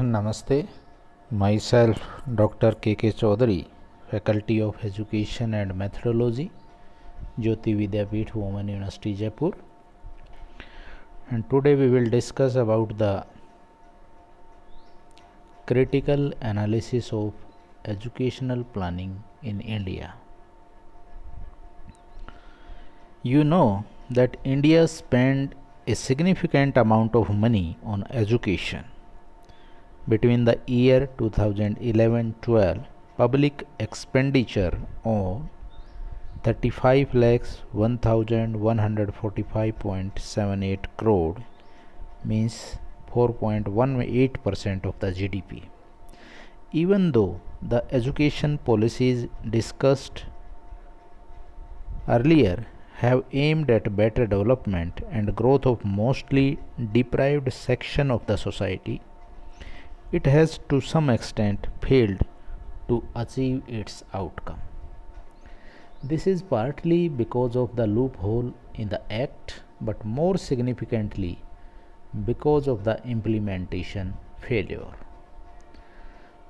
Namaste. Myself, Dr. K.K. Chaudhary, Faculty of Education and Methodology, Jyoti Vidyapeeth, Women University, Jaipur. And today we will discuss about the critical analysis of educational planning in India. You know that India spent a significant amount of money on education. Between the year 2011-12, public expenditure on 35 lakhs 1145.78 crore means 4.18% of the GDP. Even though the education policies discussed earlier have aimed at better development and growth of mostly deprived section of the society, it has to some extent failed to achieve its outcome. This is partly because of the loophole in the Act, but more significantly because of the implementation failure.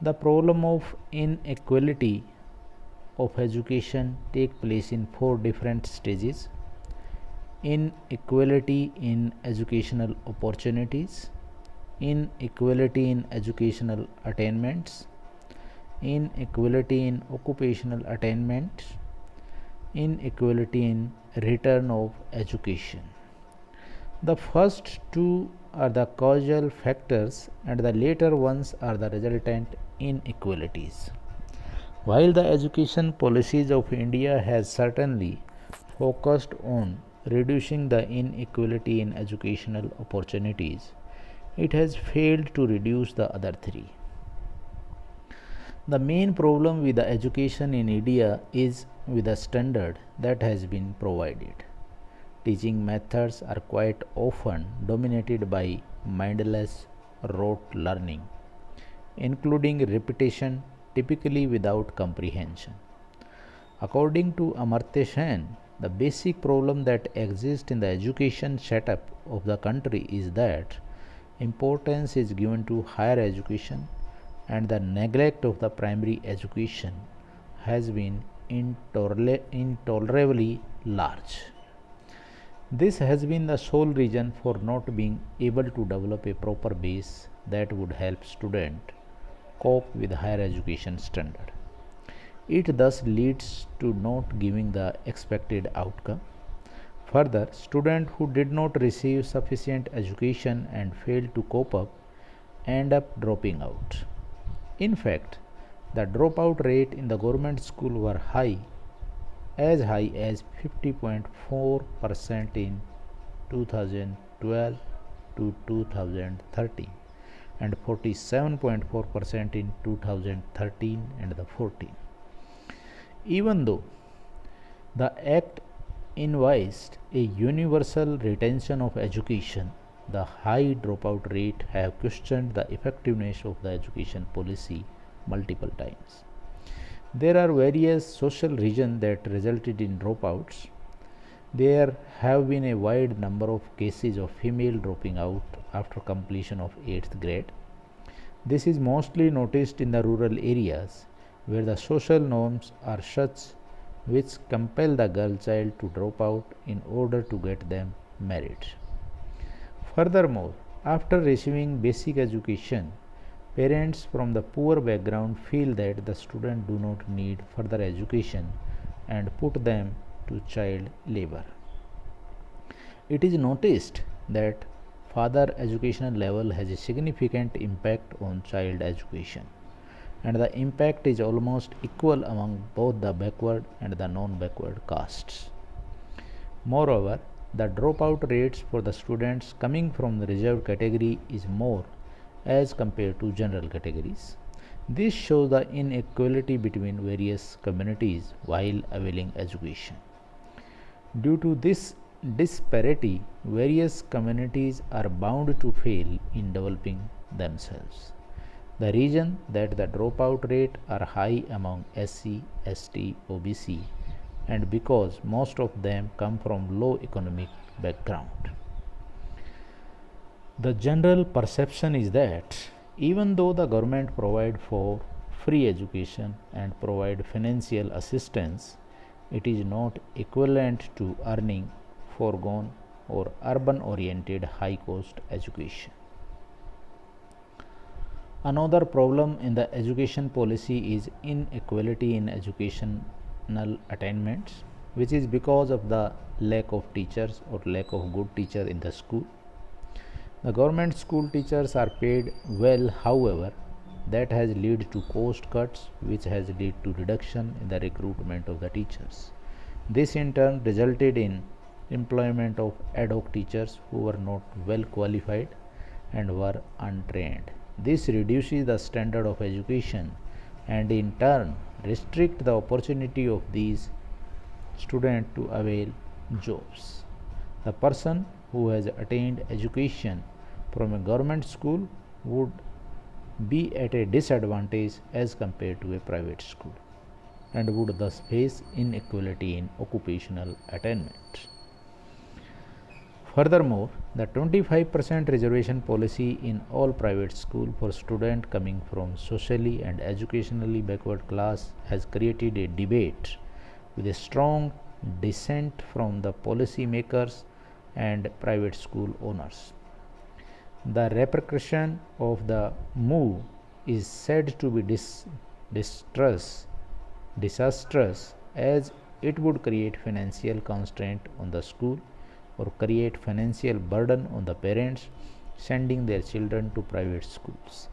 The problem of inequality of education take place in four different stages: inequality in educational opportunities, inequality in educational attainments, inequality in occupational attainment, inequality in return of education. The first two are the causal factors and the later ones are the resultant inequalities. While the education policies of India has certainly focused on reducing the inequality in educational opportunities, it has failed to reduce the other three. The main problem with the education in India is with the standard that has been provided. Teaching methods are quite often dominated by mindless rote learning, including repetition, typically without comprehension. According to Amartya Sen, the basic problem that exists in the education setup of the country is that importance is given to higher education and the neglect of the primary education has been intolerably large. This has been the sole reason for not being able to develop a proper base that would help students cope with higher education standard. It thus leads to not giving the expected outcome. Further, students who did not receive sufficient education and failed to cope up end up dropping out. In fact, the dropout rate in the government school were high as 50.4% in 2012 to 2013 and 47.4% in 2013 and 14. Even though the Act envisaged a universal retention of education, the high dropout rate have questioned the effectiveness of the education policy multiple times. There are various social reasons that resulted in dropouts. There have been a wide number of cases of female dropping out after completion of 8th grade. This is mostly noticed in the rural areas where the social norms are such which compel the girl child to drop out in order to get them married. Furthermore, after receiving basic education, parents from the poor background feel that the student do not need further education and put them to child labor. It is noticed that further educational level has a significant impact on child education, and the impact is almost equal among both the backward and the non-backward castes. Moreover, the dropout rates for the students coming from the reserved category is more as compared to general categories. This shows the inequality between various communities while availing education. Due to this disparity, various communities are bound to fail in developing themselves. The reason that the dropout rate are high among SC, ST, OBC, and because most of them come from low economic background. The general perception is that Even though the government provide for free education and provide financial assistance, it is not equivalent to earning foregone or urban oriented high cost education. Another problem in the education policy is inequality in educational attainments, which is because of the lack of teachers or lack of good teachers in the school. The government school teachers are paid well, however, that has led to cost cuts, which has led to reduction in the recruitment of the teachers. This in turn resulted in employment of ad hoc teachers who were not well qualified and were untrained. This reduces the standard of education and in turn restrict the opportunity of these students to avail jobs. The person who has attained education from a government school would be at a disadvantage as compared to a private school and would thus face inequality in occupational attainment. Furthermore, the 25% reservation policy in all private schools for students coming from socially and educationally backward class has created a debate with a strong dissent from the policy makers and private school owners. The repercussion of the move is said to be disastrous as it would create financial constraint on the school or create financial burden on the parents sending their children to private schools.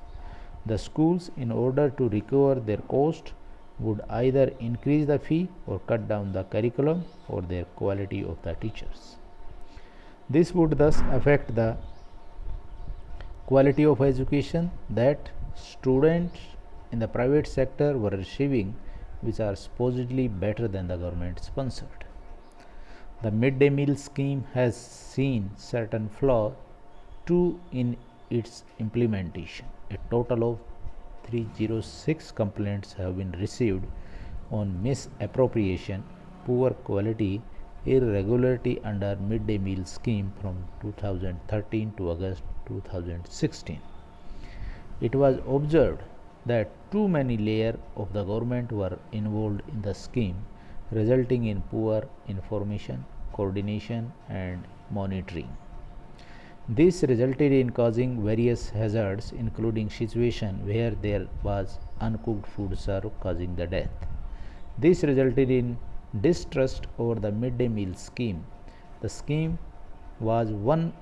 The schools, in order to recover their cost, would either increase the fee or cut down the curriculum or their quality of the teachers. This would thus affect the quality of education that students in the private sector were receiving, which are supposedly better than the government sponsored. The midday meal scheme has seen certain flaws too in its implementation. A total of 306 complaints have been received on misappropriation, poor quality, irregularity under midday meal scheme from 2013 to August 2016. It was observed that too many layers of the government were involved in the scheme, resulting in poor information, coordination and monitoring. This resulted in causing various hazards, including situations where there was uncooked food served, causing the death. This resulted in distrust over the midday meal scheme. The scheme was one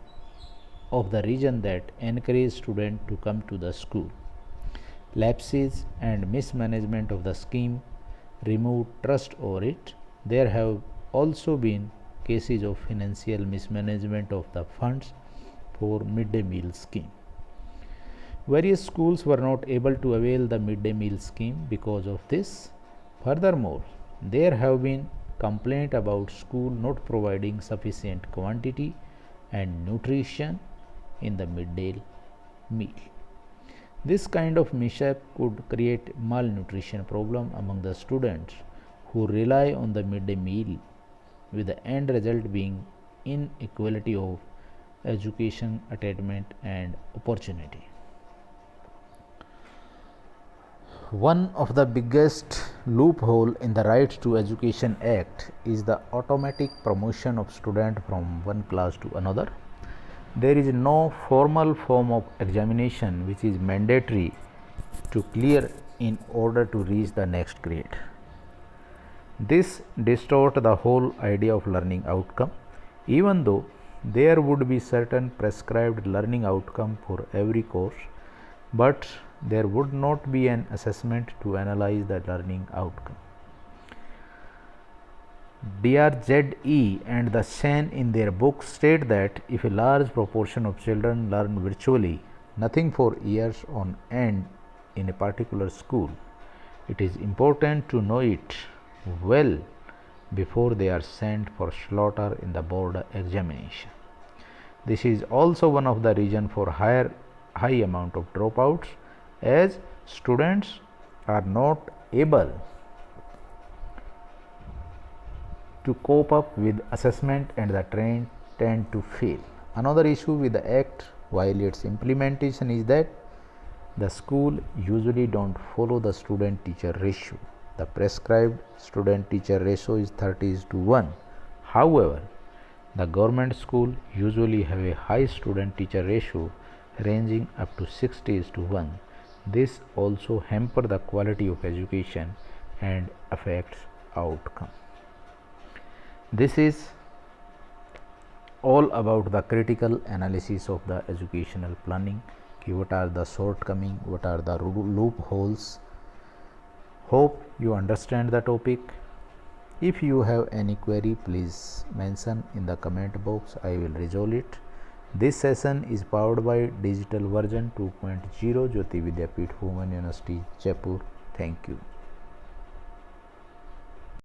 of the reasons that encouraged students to come to the school. Lapses and mismanagement of the scheme removed trust over it. There have also been cases of financial mismanagement of the funds for midday meal scheme. Various schools were not able to avail the midday meal scheme because of this. Furthermore, there have been complaints about school not providing sufficient quantity and nutrition in the midday meal. This kind of mishap could create malnutrition problem among the students who rely on the midday meal, with the end result being inequality of education attainment and opportunity. One of the biggest loophole in the Right to Education Act is the automatic promotion of student from one class to another. There is no formal form of examination which is mandatory to clear in order to reach the next grade. This distorts the whole idea of learning outcome, even though there would be certain prescribed learning outcome for every course, but there would not be an assessment to analyze the learning outcome. DRZE and the Sen in their book state that if a large proportion of children learn virtually nothing for years on end in a particular school, it is important to know it well before they are sent for slaughter in the board examination. This is also one of the reasons for high amount of dropouts, as students are not able to cope up with assessment and the train tend to fail. Another issue with the act while its implementation is that The school usually don't follow the student teacher ratio. The prescribed student teacher ratio is 30:1. However, the government school usually have a high student teacher ratio ranging up to 60:1. This also hamper the quality of education and affects outcome. This is all about the critical analysis of the educational planning. What are the shortcomings, what are the loopholes. Hope you understand the topic. If you have any query, please mention in the comment box. I will resolve it. This session is powered by digital version 2.0 Jyoti Vidyapeeth Women University Jaipur. Thank you.